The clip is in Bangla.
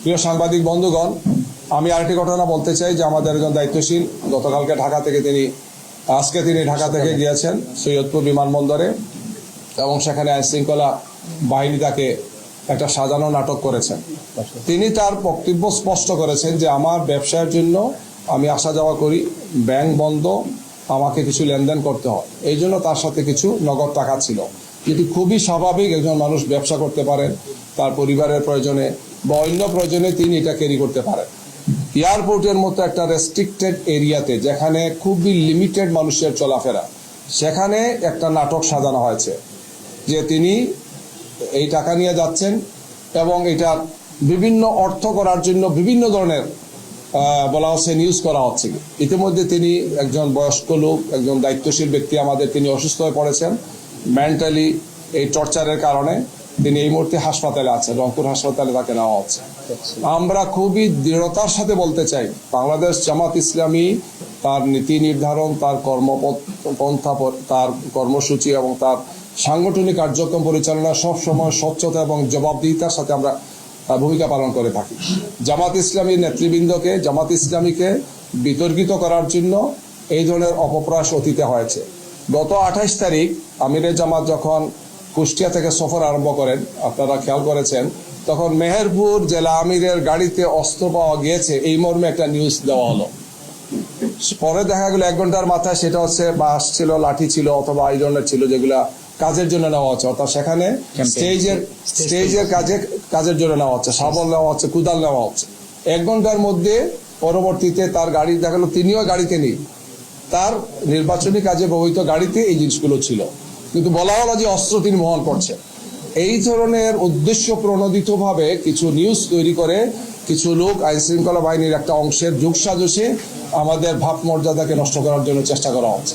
প্রিয় সাংবাদিক বন্ধুগণ, আমি আরেকটি ঘটনা বলতে চাই যে আমাদের একজন দায়িত্বশীল গতকালকে আজকে তিনি ঢাকা থেকে গিয়েছেন সৈয়দপুর বিমানবন্দরে এবং সেখানে আইনশৃঙ্খলা বাহিনী তাকে একটা সাজানো নাটক করেছেন। তিনি তার বক্তব্য স্পষ্ট করেছেন যে আমার ব্যবসার জন্য আমি আসা যাওয়া করি, ব্যাংক বন্ধ, আমাকে কিছু লেনদেন করতে হয়, এই জন্য তার সাথে কিছু নগদ টাকা ছিল। কিন্তু খুবই স্বাভাবিক, একজন মানুষ ব্যবসা করতে পারেন, তার পরিবারের প্রয়োজনে বা অন্য প্রয়োজনে তিনি এটা ক্যারি করতে পারেন। এয়ারপোর্টের মতো একটা রেস্ট্রিক্টেড এরিয়াতে যেখানে খুবই লিমিটেড মানুষের চলাফেরা, সেখানে একটা নাটক সাজানো হয়েছে যে তিনি এই টাকা নিয়ে যাচ্ছেন এবং এটা বিভিন্ন অর্থ করার জন্য বিভিন্ন ধরনের বলা হচ্ছে নিউজ করা হচ্ছে। ইতিমধ্যে তিনি একজন বয়স্ক লোক, একজন দায়িত্বশীল ব্যক্তি আমাদের, তিনি অসুস্থ হয়ে পড়েছেন মেন্টালি এই টর্চারের কারণে। তিনি এই মুহূর্তে হাসপাতালে আছেন, রংপুর হাসপাতালে তাকে নেওয়া হচ্ছে। আমরা খুবই দৃঢ়তার সাথে বলতে চাই, বাংলাদেশ জামাত ইসলামী তার নীতি নির্ধারণ, তার কর্মপন্থা, তার কর্মসূচি এবং তার সাংগঠনিক কার্যক্রম পরিচালনা সবসময় স্বচ্ছতা এবং জবাবদিহিতার সাথে আমরা ভূমিকা পালন করে থাকি। জামাত ইসলামীর নেতৃবৃন্দকে, জামাত ইসলামীকে বিতর্কিত করার জন্য এই ধরনের অপপ্রয়াস অতীতে হয়েছে। গত 28 তারিখ আমিরে জামাত যখন কুষ্টিয়া থেকে সফর আরম্ভ করেন, আপনারা খেয়াল করেছেন, তখন মেহেরপুর জেলা আমিরের গাড়িতে অস্ত্র পাওয়া গিয়েছে এই মর্মে একটা নিউজ দেওয়া হলো। পরে দেখা গেল 1 ঘন্টার মাথায় সেটা হচ্ছে বাস ছিল, লাঠি ছিল অথবা এই ধরনের ছিল যেগুলা কাজের জন্য নেওয়া হচ্ছে, অর্থাৎ সেখানে স্টেজের কাজের জন্য নেওয়া হচ্ছে, শাবল নেওয়া হচ্ছে, কুদাল নেওয়া হচ্ছে। 1 ঘন্টার মধ্যে পরবর্তীতে তার গাড়ি দেখা গেল তিনিও গাড়িতে নেই, তার নির্বাচনী কাজে ব্যবহৃত গাড়িতে এই জিনিসগুলো ছিল, কিন্তু বলা হলো যে অস্ত্র তিনি বহন করছেন। এই ধরনের উদ্দেশ্য প্রণোদিতভাবে কিছু নিউজ তৈরি করে কিছু লোক আইন শৃঙ্খলা বাহিনীর একটা অংশের যোগসাজশে আমাদের ভাবমর্যাদাকে নষ্ট করার জন্য চেষ্টা করা হচ্ছে।